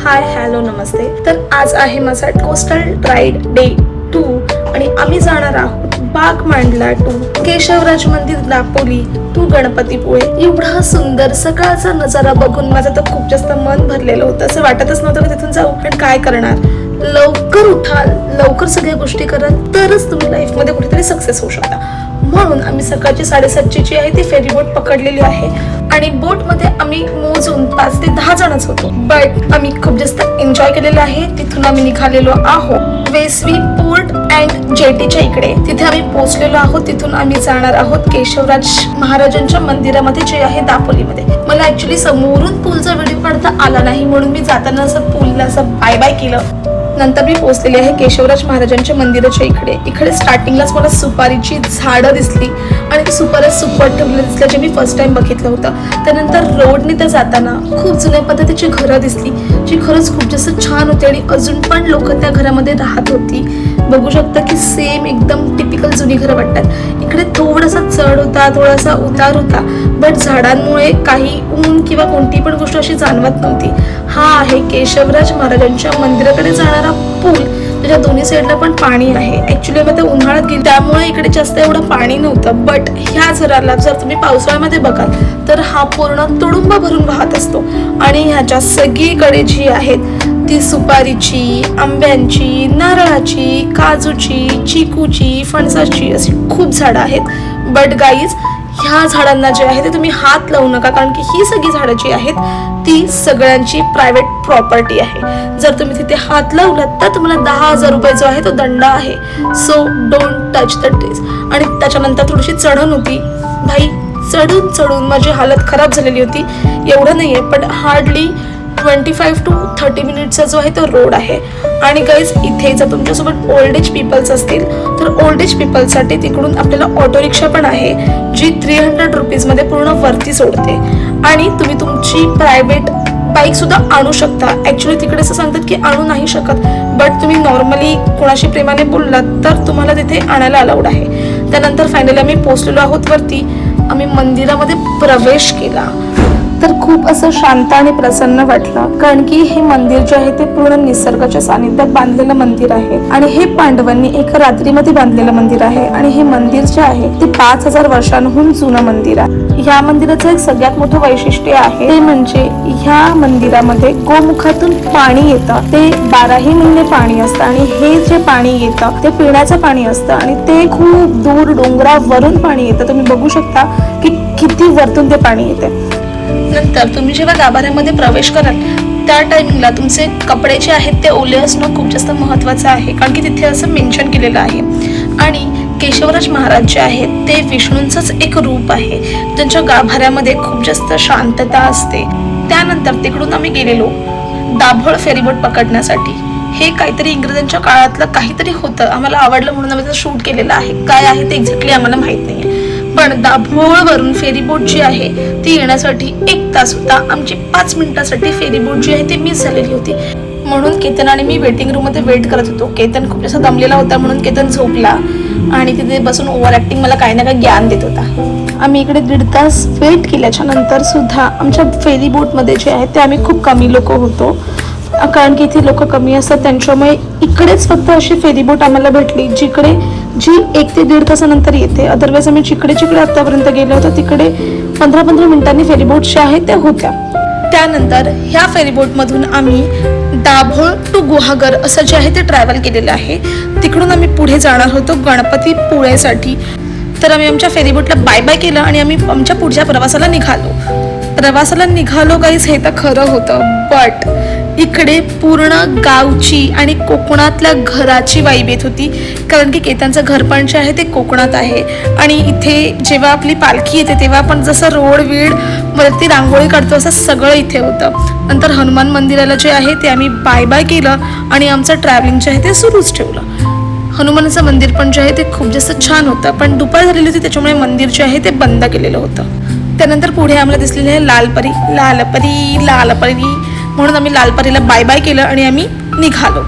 Hi hello नमस्ते। तर आज आहे माझा कोस्टल राईड डे 2 आणि आम्ही जाणार आहोत बागमांडला टू केशवराज मंदिर दापोली टू गणपतीपुळे। एवढा सुंदर सकाळचा नजारा बघून माझं तर खूप जास्त मन भरलेलं होतं। असं वाटतच नव्हतं की तिथून जाऊ, पण काय करणार, लवकर उठाल, लवकर सगळ्या गोष्टी कराल तरच तुम्ही लाईफ मध्ये कुठेतरी सक्सेस होऊ शकता। म्हणून आम्ही सकाळची 7:30 जी आहे ती फेरी बोट पकडलेली आहे आणि बोट मध्ये आम्ही मोजून 5 ते 10 जणच होतो, बट आम्ही खूप जास्त एन्जॉय केलेलं आहे। तिथून आम्ही निघालेलो आहोत वेसवी पोर्ट अँड जेटीच्या इकडे, तिथे आम्ही पोहोचलेलो आहोत। तिथून आम्ही जाणार आहोत केशवराज महाराजांच्या मंदिरामध्ये जे आहे दापोलीमध्ये। मला ऍक्च्युली समोरून पूलचा व्हिडिओ काढता आला नाही म्हणून मी जाताना असं पूलला असं बाय बाय केलं। नंतर मी पोहोचलेली आहे केशवराज महाराजांच्या मंदिराच्या इकडे स्टार्टिंगलाच मला सुपारीची झाडं दिसली आणि सुपाऱ्या सुपट ठेवलेलं दिसलं, जे मी फर्स्ट टाइम बघितलं होतं। त्यानंतर रोडने तर जाताना खूप जुन्या पद्धतीची घरं दिसली, जी खरंच खूप जास्त छान होती आणि अजून पण लोक त्या घरामध्ये राहत होती। बघू शकता की सेम एकदम टिपिकल जुनी घरं वाटतात। इकडे थोडासा चढ होता, थोडासा उतार होता, बट झाडांमुळे काही ऊन किंवा कोणती पण गोष्ट अशी जाणवत नव्हती। हा आहे केशवराज महाराजांच्या मंदिराकडे जाणारा पूल, त्याच्या दोन्ही साईडला पण पाणी आहे। ऍक्च्युली मी आता उन्हाळ्यात गेली त्यामुळे इकडे जास्त एवढं पाणी नव्हतं, बट ह्या झराला जर तुम्ही पावसाळ्यामध्ये बघाल तर हा पूर्ण तुडुंब भरून वाहत असतो आणि ह्याच्या सगळीकडे जी आहेत ती सुपारीची, आंब्यांची, नारळाची, काजूची, चिकूची, फणसाची अशी खूप झाडं आहेत। बट गाईज, ह्या झाडांना जे आहे ते तुम्ही हात लावू नका, कारण की ही सगळी झाडं जी आहेत ती सगळ्यांची प्रायव्हेट प्रॉपर्टी आहे। जर तुम्ही तिथे हात लावलात तर तुम्हाला 10,000 रुपये जो आहे तो दंड आहे। So don't touch the trees. आणि त्याच्यानंतर थोडीशी चढण होती भाई, चढून माझी हालत खराब झालेली होती। एवढं नाहीये, पण हार्डली 25 to 30 मिनिटचा जो आहे तो रोड आहे। आणि गाईज, इथे जर तुमच्यासोबत ओल्ड एज पीपल्स असतील तर ओल्ड एज पीपलसाठी तिकडून आपल्याला ऑटो रिक्षा पण आहे, जी 300 रुपीजमध्ये पूर्ण वरती सोडते आणि तुम्ही तुमची प्रायव्हेट बाईक सुद्धा आणू शकता। ऍक्च्युली तिकडे असं सांगतात की आणू नाही शकत, बट तुम्ही नॉर्मली कोणाशी प्रेमाने बोललात तर तुम्हाला तिथे आणायला अलाउड आहे। त्यानंतर फायनली आम्ही पोहोचलेलो आहोत वरती। आम्ही मंदिरामध्ये प्रवेश केला तर खूप असं शांत आणि प्रसन्न वाटलं, कारण की हे मंदिर जे आहे ते पूर्ण निसर्गाच्या सानिध्यात बांधलेलं मंदिर आहे आणि हे पांडवांनी एका रात्रीमध्ये बांधलेलं मंदिर आहे। आणि हे मंदिर जे आहे ते 5000 वर्षांहून जुनं मंदिर आहे। ह्या मंदिराचं एक सगळ्यात मोठं वैशिष्ट्य आहे ते म्हणजे ह्या मंदिरामध्ये गोमुखातून पाणी येतं, ते 12ही महिने पाणी असतं आणि हे जे पाणी येतं ते पिण्याचं पाणी असतं आणि ते खूप दूर डोंगरावरून पाणी येतं। तुम्ही बघू शकता की किती वरतून ते पाणी येते। नंतर तुम्ही जेव्हा गाभाऱ्यामध्ये प्रवेश कराल त्या टायमिंगला तुमचे कपडे जे आहेत ते ओले असणं खूप जास्त महत्त्वाचं आहे, कारण की तिथे असं मेन्शन केलेलं आहे। आणि केशवराज महाराज जे आहेत ते विष्णूंचंच एक रूप आहे, त्यांच्या गाभाऱ्यामध्ये खूप जास्त शांतता असते। त्यानंतर तिकडून आम्ही गेलेलो दाभोळ फेरीबोट पकडण्यासाठी। हे काहीतरी इंग्रजांच्या काळातलं काहीतरी होतं, आम्हाला आवडलं म्हणून आम्ही त्याचं शूट केलेलं आहे। काय आहे ते एक्झॅक्टली आम्हाला माहित नाहीये, पण दाभोळवरून फेरीबोट जी आहे ती येण्यासाठी 1 तास होता। आमची 5 मिनिटासाठी फेरीबोट जी आहे ती मिस झालेली होती, म्हणून केतन आणि मी वेटिंग रूम मध्ये वेट करत होतो। केतन खूप जास्त दमलेला होता म्हणून केतन झोपला आणि तिथे बसून ओव्हर ऍक्टिंग मला काही ना काही ज्ञान देत होता। आम्ही इकडे 1.5 तास वेट केल्याच्या नंतर सुद्धा आमच्या फेरीबोट मध्ये जे आहे ते आम्ही खूप कमी लोक होतो, कारण की इथे लोक कमी असतात, त्यांच्यामुळे इकडेच फक्त अशी फेरीबोट आम्हाला भेटली जी 1 ते 1.5 तासानंतर येते। अदरवाईज आम्ही जिकडे आतापर्यंत गेलो होतो तिकडे 15-15 मिनिटांनी फेरीबोट ज्या आहेत त्या होत्या। त्यानंतर ह्या फेरीबोटमधून आम्ही दाभोळ टू गुहागर असं जे आहे ते ट्रॅव्हल केलेलं आहे। तिकडून आम्ही पुढे जाणार होतो गणपतीपुळेसाठी। तर आम्ही आमच्या फेरीबोटला बाय बाय केलं आणि आम्ही आमच्या पुढच्या प्रवासाला निघालो गाईस, हे तर खरं होतं। बट इकडे पूर्ण गावची आणि कोकणातल्या घराची वाईब येत होती, कारण की केतनचं घर पण जे आहे ते कोकणात आहे। आणि इथे जेव्हा आपली पालखी येते तेव्हा आपण जसं रोड वरती रांगोळी काढतो असं सगळं इथे होतं। नंतर हनुमान मंदिराला जे आहे ते आम्ही बाय बाय केलं आणि आमचं ट्रॅव्हलिंग जे आहे ते सुरूच ठेवलं। हनुमानाचं मंदिर पण जे आहे ते खूप जास्त छान होतं, पण दुपार झालेली होती त्याच्यामुळे मंदिर जे आहे ते बंद केलेलं होतं। त्यानंतर पुढे आम्हाला दिसलेली आहे लालपरी म्हणून आम्ही लालपरीला बाय बाय केलं आणि आम्ही निघालो।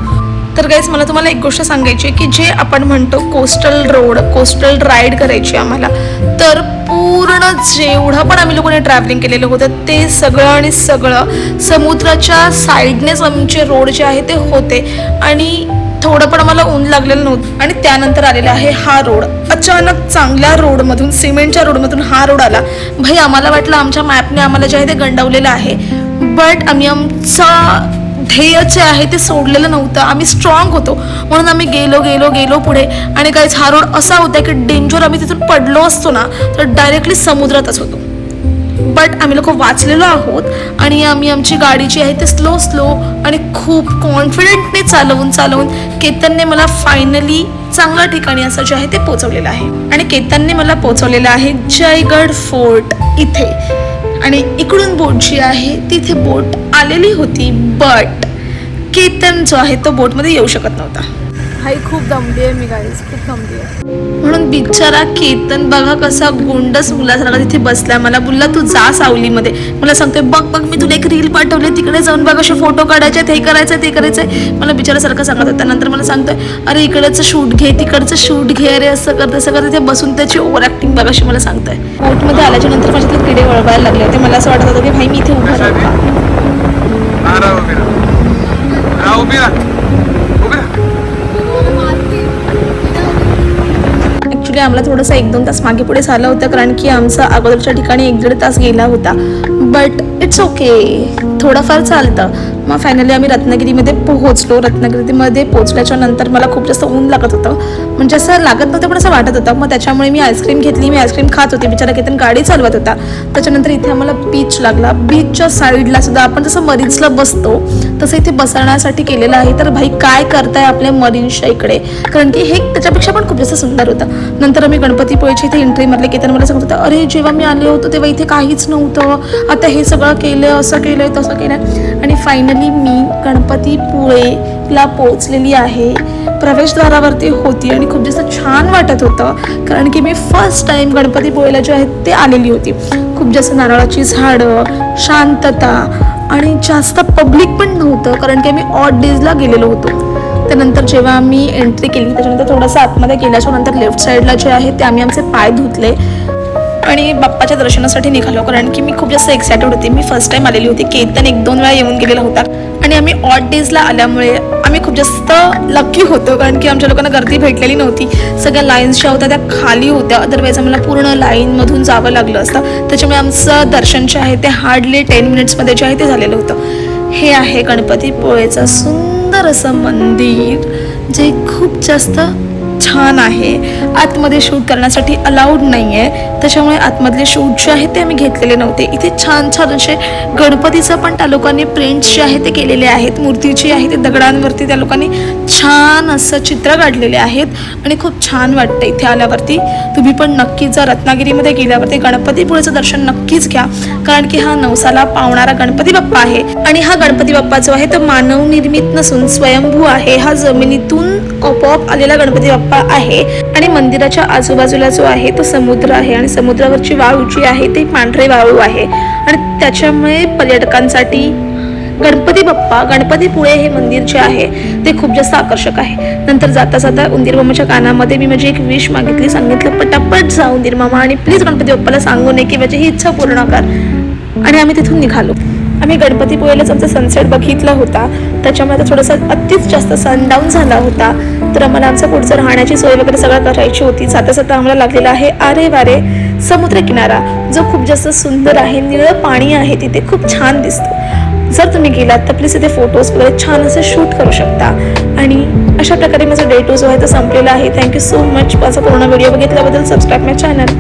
तर गाईस, मला तुम्हाला एक गोष्ट सांगायची आहे की जे आपण म्हणतो कोस्टल राईड करायची आम्हाला, तर पूर्ण जेवढं पण आम्ही लोकांनी ट्रॅव्हलिंग केलेलं होतं ते सगळं आणि सगळं समुद्राच्या साईडनेच आमचे रोड जे आहे ते होते आणि थोडं पण आम्हाला ऊन लागलेलं नव्हतं. आणि त्यानंतर आलेला आहे हा रोड. अचानक चांगल्या रोडमधून, सिमेंटच्या रोडमधून हा रोड आला. भाई आम्हाला वाटलं आमच्या मॅपने आम्हाला जे आहे ते गंडवलेलं आहे, बट आम्ही आमचा ध्येय जे आहे ते सोडलेलं नव्हतं. आम्ही स्ट्रॉंग होतो म्हणून आम्ही गेलो पुढे. आणि काहीच हा रोड असा होता की डेंजर, आम्ही तिथून पडलो असतो ना तर डायरेक्टली समुद्रातच होतो. बट आम्ही लोक वाचलेलो आहोत आणि आम्ही आमची गाडी जी आहे ते स्लो आणि खूप कॉन्फिडेंटने चालवून केतनने मला फायनली चांगल्या ठिकाणी असं जे आहे ते पोहोचवलेलं आहे. आणि केतनने मला पोहोचवलेलं आहे जयगड फोर्ट इथे. आणि इकडून बोट जी आहे तिथे बोट आलेली होती, बट केतन जो आहे तो बोटमध्ये येऊ शकत नव्हता. हाई खूप दमली आहे मी गाईज, खूप दमली आहे. म्हणून बिचारा केतन बघा कसा गोंडस मुलासारखा तिथे बसला. मला बोलला तू जा सावलीमध्ये. मला सांगतोय बघ मी तुला एक रील पाठवले, तिकडे जाऊन बघ असे फोटो काढायचे, हे करायचं ते करायचंय. मला बिचारासारखं सांगत होता. नंतर मला सांगतोय अरे इकडचं शूट घे, तिकडचं शूट घे, अरे असं कर तसं कर. तिथे बसून त्याची ओव्हर ऍक्टिंग बघ अशी मला सांगतोय. बोटमध्ये आल्याच्या नंतर माझे ते किडे वळवायला लागले होते. मला असं वाटत होतं की भाई मी इथे उभा राहू. ॲक्च्युली आम्हाला थोडंसं 1-2 तास मागे पुढे झालं होतं, कारण की आमचा अगोदरच्या ठिकाणी 1-1.5 तास गेला होता. बट इट्स ओके, थोडंफार चालतं. मग फायनली आम्ही रत्नागिरीमध्ये पोहोचलो. रत्नागिरीमध्ये पोहोचल्याच्या नंतर मला खूप जास्त ऊन लागत होतं, म्हणजे असं लागत नव्हतं पण असं वाटत होतं. मग त्याच्यामुळे मी आईस्क्रीम घेतली. मी आईस्क्रीम खात होते, बिचारा केतन गाडी चालवत होता. त्याच्यानंतर इथे आम्हाला बीच लागला. बीचच्या साईडला सुद्धा आपण जसं मरीन्सला बसतो तसं इथे बसण्यासाठी केलेलं आहे. तर भाई काय करताय आपल्या मरीन्सच्या इकडे, कारण की हे त्याच्यापेक्षा पण खूप जास्त सुंदर होतं. नंतर आम्ही गणपतीपुळेची इथे एंट्री मारली. केतन मला सांगत होता अरे जेव्हा मी आले होतो तेव्हा इथे काहीच नव्हतं, आता हे सगळं केलं, असं केलंय तसं केलं. आणि फायनली मी गणपतीपुळेला पोहोचलेली आहे. प्रवेशद्वारावरती होती आणि खूप जास्त छान वाटत होतं, कारण की मी फर्स्ट टाइम गणपतीपुळेला जे आहे ते आलेली होती. खूप जास्त नारळाची झाडं, शांतता आणि जास्त पब्लिक पण नव्हतं, कारण की आम्ही ऑड डेजला गेलेलो होतो. त्यानंतर जेव्हा आम्ही एंट्री केली त्याच्यानंतर थोडंसं आतमध्ये गेल्याच्या नंतर लेफ्ट साईडला जे आहे ते आम्ही आमचे पाय धुतले आणि बाप्पाच्या दर्शनासाठी निघालो, कारण की मी खूप जास्त एक्सायटेड होते. मी फर्स्ट टाइम आलेली होती. केतन 1-2 वेळा येऊन गेलेला होता आणि आम्ही ऑड डेजला आल्यामुळे आम्ही खूप जास्त लकी होतो, कारण की आमच्या लोकांना गर्दी भेटलेली नव्हती. सगळ्या लाईन्स ज्या होत्या त्या खाली होत्या, अदरवाईज आम्हाला पूर्ण लाईनमधून जावं लागलं असतं. त्याच्यामुळे आमचं दर्शन जे आहे ते हार्डली 10 मिनिट्समध्ये जे आहे ते झालेलं होतं. हे आहे गणपतीपुळेचं सुंदर असं मंदिर, जे खूप जास्त छान आहे. आतमध्ये शूट करण्यासाठी अलाउड नाही आहे, त्याच्यामुळे आतमधले शूट जे आहे ते आम्ही घेतलेले नव्हते. इथे छान असे गणपतीचं पण त्या लोकांनी प्रिंट्स जे आहे ते केलेले आहेत. मूर्तीची आहे ते दगडांवरती त्या लोकांनी छान असं चित्र काढलेले आहेत आणि खूप छान वाटतं इथे आल्यावरती. तुम्ही पण नक्कीच जर रत्नागिरीमध्ये गेल्यावरती गणपतीपुळेचं दर्शन नक्कीच घ्या, कारण की हा नवसाला पावणारा गणपती बाप्पा आहे. आणि हा गणपती बाप्पा जो आहे तो मानव निर्मित नसून स्वयंभू आहे. हा जमिनीतून आपोआप आलेला गणपती बाप्पा आहे. आणि मंदिराच्या आजूबाजूला जो आहे तो समुद्र आहे आणि समुद्रावरची वाळू जी आहे ती पांढरे वाळू आहे आणि त्याच्यामुळे पर्यटकांसाठी गणपतीपुळे हे मंदिर जे आहे ते खूप जास्त आकर्षक आहे. नंतर जाता जाता उंदीर मामाच्या कानामध्ये मी माझी एक विश मागितली. सांगितलं पटापट जा उंदीर मामा आणि प्लीज गणपती बाप्पाला सांगू नये की माझी ही इच्छा पूर्ण कर. आणि आम्ही तिथून निघालो. आम्ही गणपतीपुळेलाच आमचा सनसेट बघितला होता, त्याच्यामुळे आता थोडंसं अतिच जास्त सनडाऊन झाला होता. तर आम्हाला आमचं पुढचं राहण्याची सोय वगैरे सगळं करायची होती. जाता जाता आम्हाला लागलेला आहे आरे वारे समुद्र किनारा, जो खूप जास्त सुंदर आहे. निळं पाणी आहे तिथे, खूप छान दिसतं. जर तुम्ही गेलात तर प्लीज इथे फोटोज वगैरे छान असे शूट करू शकता. आणि अशा प्रकारे माझा डे 2 जो आहे तो संपलेला आहे. थँक्यू सो मच माझा पूर्ण व्हिडिओ बघितल्याबद्दल. सबस्क्राईब माय चॅनल.